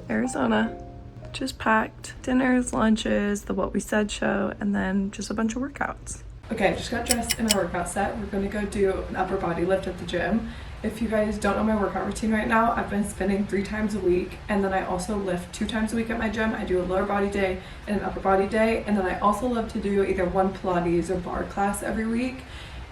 to Arizona. Just packed dinners, lunches, the What We Said show, and then just a bunch of workouts. Okay, I just got dressed in my workout set. We're gonna go do an upper body lift at the gym. If you guys don't know my workout routine right now, I've been spinning 3 times a week, and then I also lift 2 times a week at my gym. I do a lower body day and an upper body day, and then I also love to do either one Pilates or bar class every week.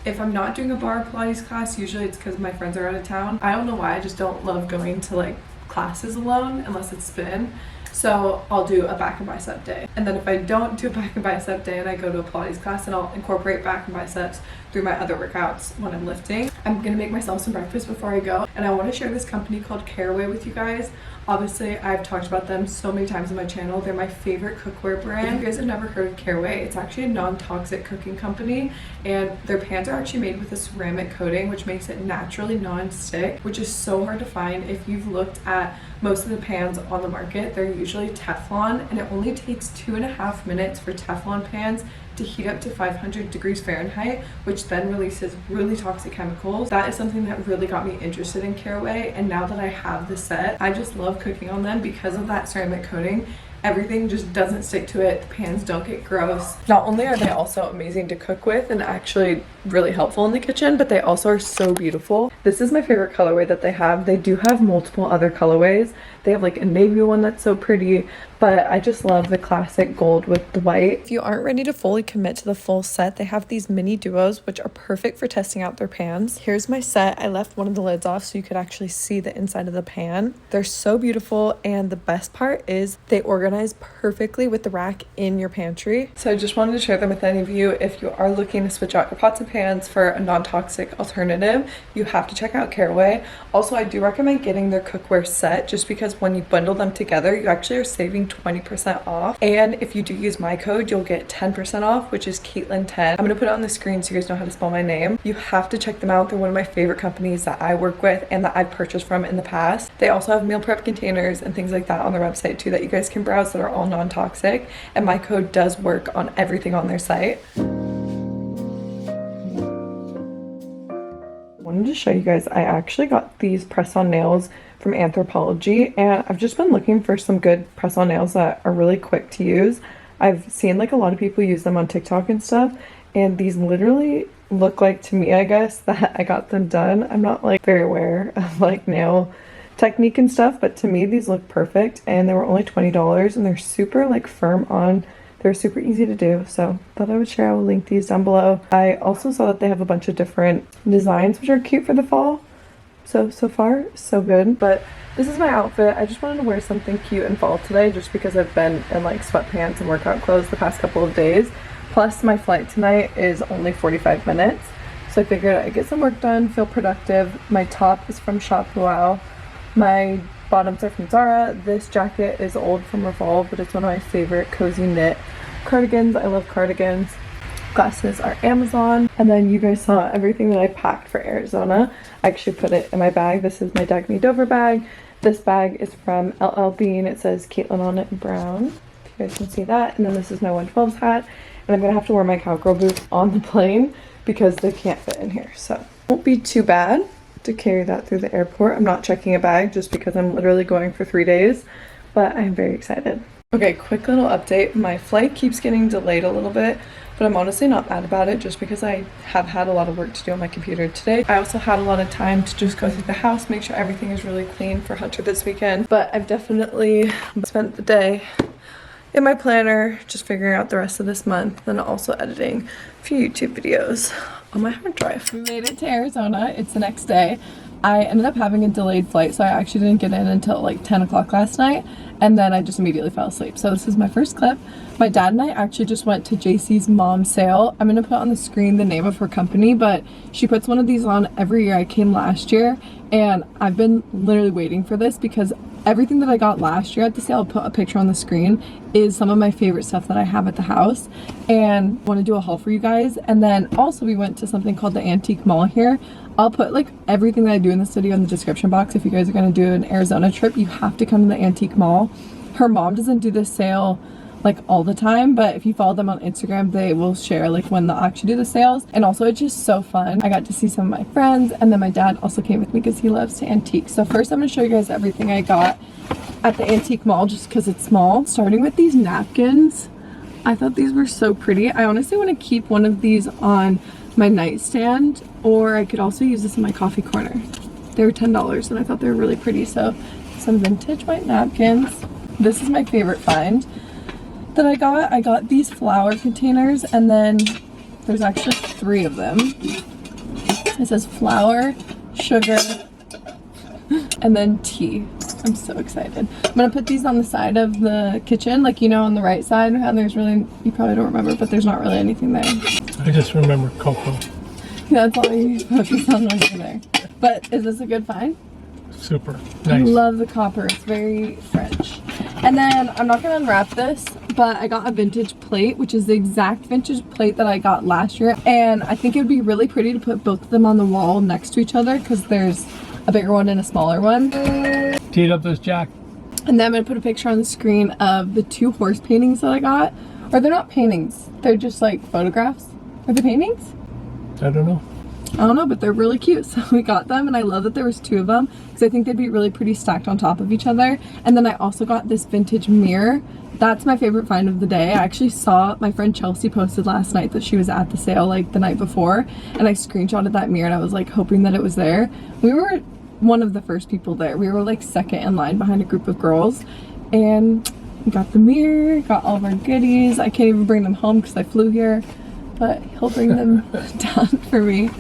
If I'm not doing a bar Pilates class, usually it's because my friends are out of town. I don't know why, I just don't love going to like classes alone unless it's spin. So I'll do a back and bicep day. And then if I don't do a back and bicep day and I go to a Pilates class, and I'll incorporate back and biceps through my other workouts when I'm lifting. I'm gonna make myself some breakfast before I go. And I wanna share this company called Careway with you guys. Obviously, I've talked about them so many times on my channel. They're my favorite cookware brand. If you guys have never heard of Careway, it's actually a non-toxic cooking company, and their pans are actually made with a ceramic coating, which makes it naturally non-stick, which is so hard to find. If you've looked at most of the pans on the market, they're usually Teflon, and it only takes 2.5 minutes for Teflon pans to heat up to 500 degrees Fahrenheit, which then releases really toxic chemicals. That is something that really got me interested in Careway, and now that I have the set, I just love cooking on them because of that ceramic coating. Everything just doesn't stick to it. The pans don't get gross. Not only are they also amazing to cook with and actually really helpful in the kitchen, but they also are so beautiful. This is my favorite colorway that they have. They do have multiple other colorways. They have like a navy one that's so pretty, but I just love the classic gold with the white. If you aren't ready to fully commit to the full set, they have these mini duos, which are perfect for testing out their pans. Here's my set. I left one of the lids off so you could actually see the inside of the pan. They're so beautiful, and the best part is they organize perfectly with the rack in your pantry. So I just wanted to share them with any of you. If you are looking to switch out your pots and pans for a non-toxic alternative, you have to check out Careway. Also, I do recommend getting their cookware set just because when you bundle them together, you actually are saving 20% off. And if you do use my code, you'll get 10% off, which is Caitlin10. I'm gonna put it on the screen so you guys know how to spell my name. You have to check them out. They're one of my favorite companies that I work with and that I've purchased from in the past. They also have meal prep containers and things like that on their website too that you guys can browse that are all non-toxic, and my code does work on everything on their site. I wanted to show you guys, I actually got these press-on nails from Anthropology, and I've just been looking for some good press-on nails that are really quick to use. I've seen like a lot of people use them on TikTok and stuff, and these literally look like, to me, I guess, that I got them done. I'm not like very aware of like nail technique and stuff, but to me these look perfect, and they were only $20, and they're super like firm on. They're super easy to do, so thought I would share. I will link these down below. I also saw that they have a bunch of different designs which are cute for the fall. So far, so good. But this is my outfit. I just wanted to wear something cute in fall today just because I've been in like sweatpants and workout clothes the past couple of days. Plus my flight tonight is only 45 minutes. So I figured I'd get some work done, feel productive. My top is from Shop Wow. My bottoms are from Zara. This jacket is old from Revolve, but it's one of my favorite cozy knit cardigans. I love cardigans. Glasses are Amazon. And then you guys saw everything that I packed for Arizona. I actually put it in my bag. This is my Dagny Dover bag. This bag is from LL Bean. It says Caitlin on it in brown, if you guys can see that. And then this is my 112s hat. And I'm gonna have to wear my cowgirl boots on the plane because they can't fit in here. So it won't be too bad to carry that through the airport. I'm not checking a bag just because I'm literally going for 3 days, but I'm very excited. Okay, quick little update. My flight keeps getting delayed a little bit, but I'm honestly not mad about it just because I have had a lot of work to do on my computer today. I also had a lot of time to just go through the house, make sure everything is really clean for Hunter this weekend, but I've definitely spent the day in my planner just figuring out the rest of this month, and also editing a few YouTube videos on my hard drive. We made it to Arizona. It's the next day. I ended up having a delayed flight, so I actually didn't get in until like 10 o'clock last night, and then I just immediately fell asleep. So this is my first clip. My dad and I actually just went to JC's mom sale. I'm gonna put on the screen the name of her company, but she puts one of these on every year. I came last year, and I've been literally waiting for this because everything that I got last year at the sale, I'll put a picture on the screen, is some of my favorite stuff that I have at the house, and want to do a haul for you guys. And then also we went to something called the Antique Mall here. I'll put like everything that I do in this video in the description box. If you guys are going to do an Arizona trip, you have to come to the Antique Mall. Her mom doesn't do this sale like all the time, but if you follow them on Instagram, they will share like when they'll actually do the sales. And also it's just so fun. I got to see some of my friends, and then my dad also came with me because he loves to antique. So first I'm going to show you guys everything I got at the antique mall just because it's small. Starting with these napkins. I thought these were so pretty. I honestly want to keep one of these on my nightstand, or I could also use this in my coffee corner. They were $10 and I thought they were really pretty. So some vintage white napkins. This is my favorite find that I got. I got these flour containers, and then there's actually 3 of them. It says flour, sugar, and then tea. I'm so excited. I'm gonna put these on the side of the kitchen, like, you know, on the right side, and there's really, you probably don't remember, but there's not really anything there. I just remember cocoa. That's all you focus on when you're there. But is this a good find? Super nice. I love the copper. It's very French. And then I'm not gonna unwrap this, but I got a vintage plate, which is the exact vintage plate that I got last year. And I think it would be really pretty to put both of them on the wall next to each other because there's a bigger one and a smaller one. Teed up this jack. And then I'm gonna put a picture on the screen of the 2 horse paintings that I got. Or they're not paintings, they're just like photographs. Are they paintings? I don't know. I don't know, but they're really cute. So we got them, and I love that there was 2 of them because I think they'd be really pretty stacked on top of each other. And then I also got this vintage mirror. That's my favorite find of the day. I actually saw my friend Chelsea posted last night that she was at the sale like the night before, and I screenshotted that mirror and I was like hoping that it was there. We were one of the first people there. We were like second in line behind a group of girls, and we got the mirror, got all of our goodies. I can't even bring them home because I flew here, but he'll bring them down for me.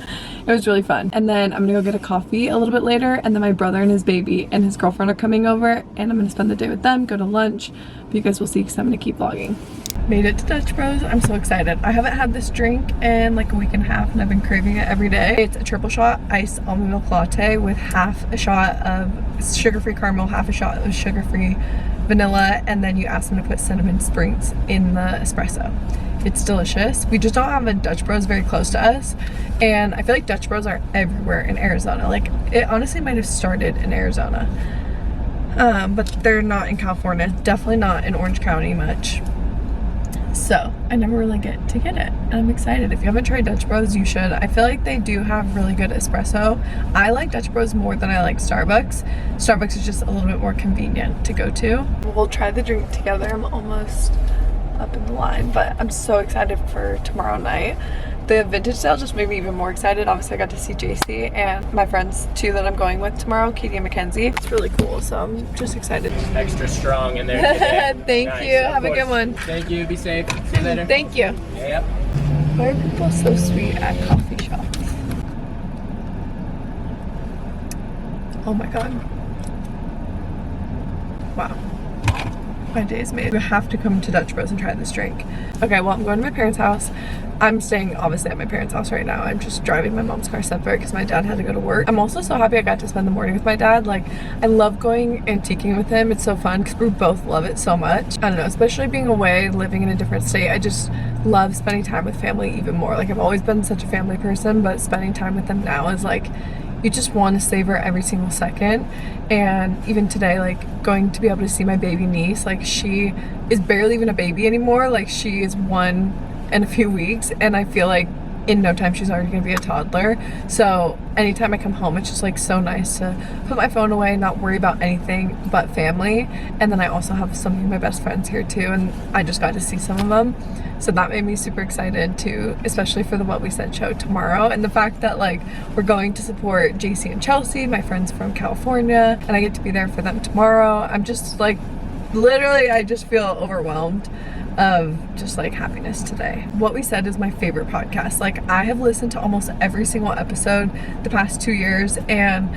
It was really fun. And then I'm gonna go get a coffee a little bit later, and then my brother and his baby and his girlfriend are coming over, and I'm gonna spend the day with them, go to lunch. But you guys will see because I'm gonna keep vlogging. Made it to Dutch Bros. I'm so excited. I haven't had this drink in like a week and a half, and I've been craving it every day. It's a triple shot iced almond milk latte with half a shot of sugar-free caramel, half a shot of sugar-free vanilla, and then you ask them to put cinnamon sprinkles in the espresso. It's delicious. We just don't have a Dutch Bros very close to us, and I feel like Dutch Bros are everywhere in Arizona. Like, it honestly might have started in Arizona, but they're not in California. Definitely not in Orange County much. So I never really get to get it, and I'm excited. If you haven't tried Dutch Bros, you should. I feel like they do have really good espresso. I like Dutch Bros more than I like Starbucks. Starbucks is just a little bit more convenient to go to. We'll try the drink together. I'm almost up in the line, but I'm so excited for tomorrow night. The vintage sale just made me even more excited. Obviously I got to see JC and my friends too that I'm going with tomorrow, Katie and Mackenzie. It's really cool, so I'm just excited. Extra strong in there today. Thank Nice, you. Have a good one. Thank you. Be safe. See you later. Thank you. Yep. Why are people so sweet at coffee shops? Oh my god. Wow. My day is made. We have to come to Dutch Bros and try this drink. Okay, well, I'm going to my parents' house. I'm staying obviously at my parents' house right now. I'm just driving my mom's car separate because my dad had to go to work. I'm also so happy I got to spend the morning with my dad. Like, I love going antiquing with him. It's so fun because we both love it so much. I don't know, especially being away, living in a different state. I just love spending time with family even more. Like, I've always been such a family person, but spending time with them now is like, you just want to savor every single second. And even today, like, going to be able to see my baby niece, like, she is barely even a baby anymore. Like, she is 1 in a few weeks, and I feel like in no time she's already gonna be a toddler. So anytime I come home, it's just like so nice to put my phone away, not worry about anything but family. And then I also have some of my best friends here too, and I just got to see some of them, so that made me super excited too, especially for the What We Said show tomorrow. And the fact that like we're going to support JC and Chelsea, my friends from California, and I get to be there for them tomorrow. I'm just like, literally, I just feel overwhelmed of just like happiness today. What We Said is my favorite podcast. Like, I have listened to almost every single episode the past 2 years, and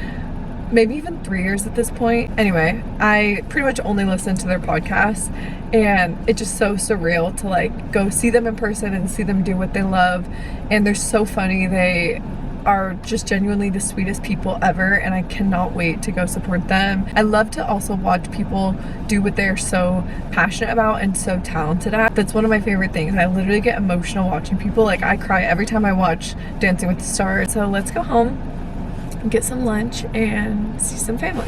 maybe even 3 years at this point. Anyway, I pretty much only listen to their podcasts, and it's just so surreal to like go see them in person and see them do what they love. And they're so funny. They are just genuinely the sweetest people ever, and I cannot wait to go support them. I love to also watch people do what they're so passionate about and so talented at. That's one of my favorite things. I literally get emotional watching people. Like, I cry every time I watch Dancing with the Stars. So let's go home and get some lunch and see some family.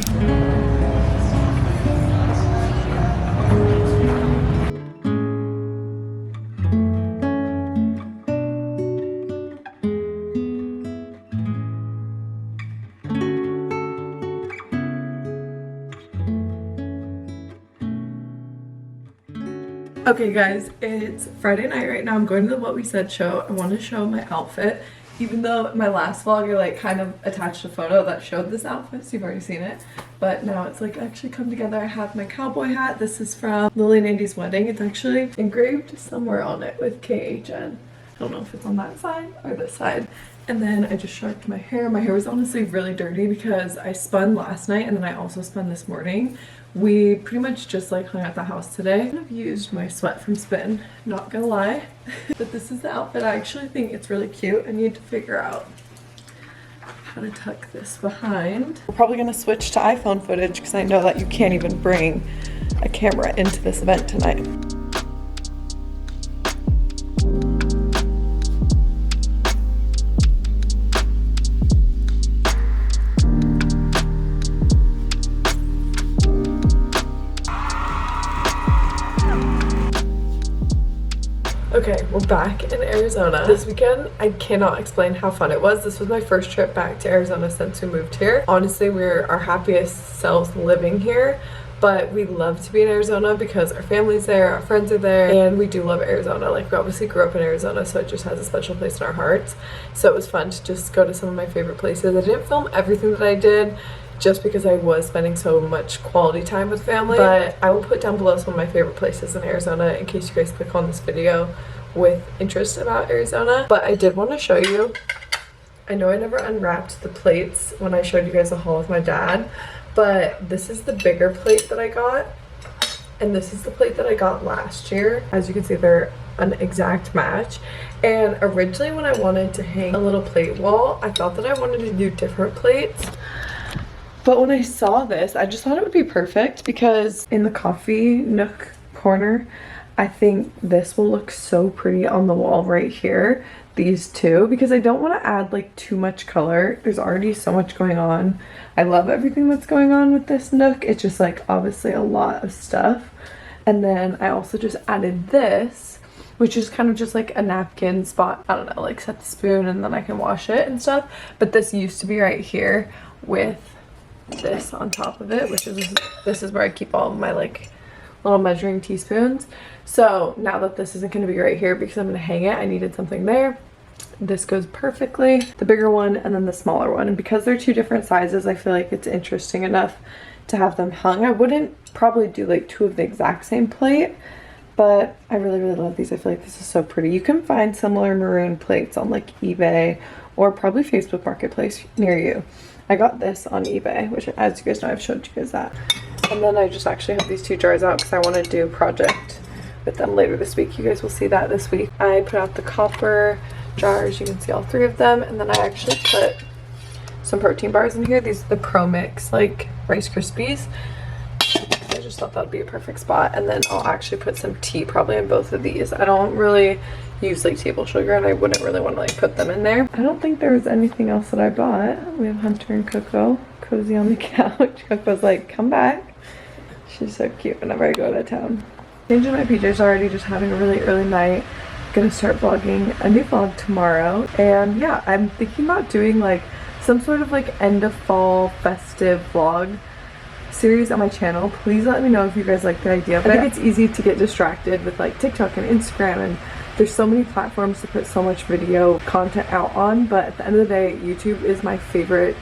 Okay guys, it's Friday night right now. I'm going to the What We Said show. I want to show my outfit. Even though my last vlog I like kind of attached a photo that showed this outfit, so you've already seen it. But now it's like actually come together. I have my cowboy hat. This is from Lily and Andy's wedding. It's actually engraved somewhere on it with KHN. I don't know if it's on that side or this side. And then I just sharpened my hair. My hair was honestly really dirty because I spun last night and then I also spun this morning. We pretty much just like hung out the house today. I've used my sweat from Spin, not gonna lie. But this is the outfit. I actually think it's really cute. I need to figure out how to tuck this behind. We're probably gonna switch to iPhone footage because I know that you can't even bring a camera into this event tonight. Okay, we're back in Arizona. This weekend, I cannot explain how fun it was. This was my first trip back to Arizona since we moved here. Honestly, we're our happiest selves living here, but we love to be in Arizona because our family's there, our friends are there, and we do love Arizona. Like, we obviously grew up in Arizona, so it just has a special place in our hearts. So it was fun to just go to some of my favorite places. I didn't film everything that I did, just because I was spending so much quality time with family, but I will put down below some of my favorite places in Arizona in case you guys click on this video with interest about Arizona. But I did want to show you, I know I never unwrapped the plates when I showed you guys a haul with my dad, but this is the bigger plate that I got, and this is the plate that I got last year. As you can see, they're an exact match. And originally when I wanted to hang a little plate wall, I thought that I wanted to do different plates. But when I saw this, I just thought it would be perfect because in the coffee nook corner, I think this will look so pretty on the wall right here. These two, because I don't want to add like too much color. There's already so much going on. I love everything that's going on with this nook. It's just like obviously a lot of stuff. And then I also just added this, which is kind of just like a napkin spot. I don't know, like set the spoon and then I can wash it and stuff. But this used to be right here with this on top of it, which is, this is where I keep all of my like little measuring teaspoons. So now that this isn't going to be right here because I'm going to hang it, I needed something there. This goes perfectly, the bigger one and then the smaller one. And because they're two different sizes, I feel like it's interesting enough to have them hung. I wouldn't probably do like two of the exact same plate, but I really love these. I feel like this is so pretty. You can find similar maroon plates on like eBay or probably Facebook Marketplace near you. I got this on eBay, which as you guys know, I've showed you guys that. And then I just actually have these two jars out because I want to do a project with them later this week. You guys will see that this week. I put out the copper jars. You can see all three of them. And then I actually put some protein bars in here. These are the Pro Mix, like Rice Krispies. I just thought that would be a perfect spot. And then I'll actually put some tea probably in both of these. I don't really use like table sugar and I wouldn't really want to like put them in there. I don't think there was anything else that I bought. We have Hunter and Coco cozy on the couch. Coco's like, come back. She's so cute whenever I go to town. Changing my PJs already, just having a really early night. Gonna start vlogging a new vlog tomorrow. And yeah, I'm thinking about doing like some sort of like end of fall festive vlog series on my channel. Please let me know if you guys like the idea. But I think it's easy to get distracted with like TikTok and Instagram, and there's so many platforms to put so much video content out on. But at the end of the day, YouTube is my favorite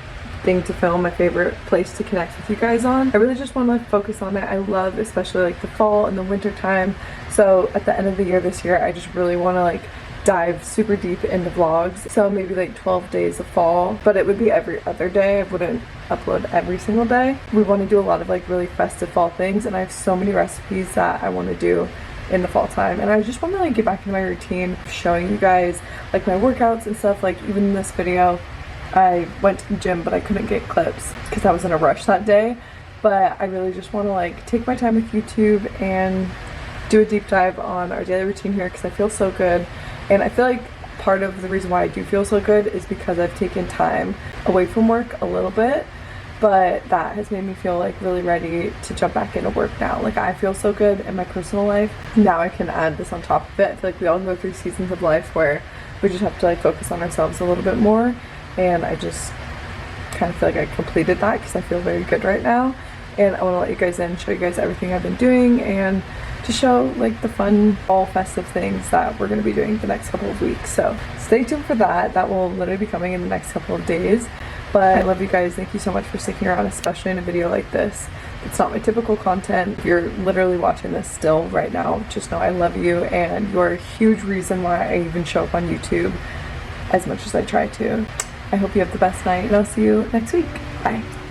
thing to film, my favorite place to connect with you guys on. I really just want to focus on it. I love especially like the fall and the winter time. So at the end of the year this year, I just really want to like dive super deep into vlogs. So maybe like 12 days of fall, but it would be every other day. I wouldn't upload every single day. We want to do a lot of like really festive fall things, and I have so many recipes that I want to do in the fall time, and I just want to like get back into my routine, showing you guys like my workouts and stuff. Like even in this video, I went to the gym but I couldn't get clips because I was in a rush that day. But I really just want to like take my time with YouTube and do a deep dive on our daily routine here because I feel so good. And I feel like part of the reason why I do feel so good is because I've taken time away from work a little bit, but that has made me feel like really ready to jump back into work now. Like I feel so good in my personal life. Now I can add this on top of it. I feel like we all go through seasons of life where we just have to like focus on ourselves a little bit more, and I just kind of feel like I completed that because I feel very good right now. and I want to let you guys in, show you guys everything I've been doing, and to show like the fun fall festive things that we're going to be doing the next couple of weeks. So stay tuned for that. That will literally be coming in the next couple of days. But I love you guys. Thank you so much for sticking around, especially in a video like this. It's not my typical content. If you're literally watching this still right now, just know I love you, and you're a huge reason why I even show up on YouTube as much as I try to. I hope you have the best night, and I'll see you next week. Bye.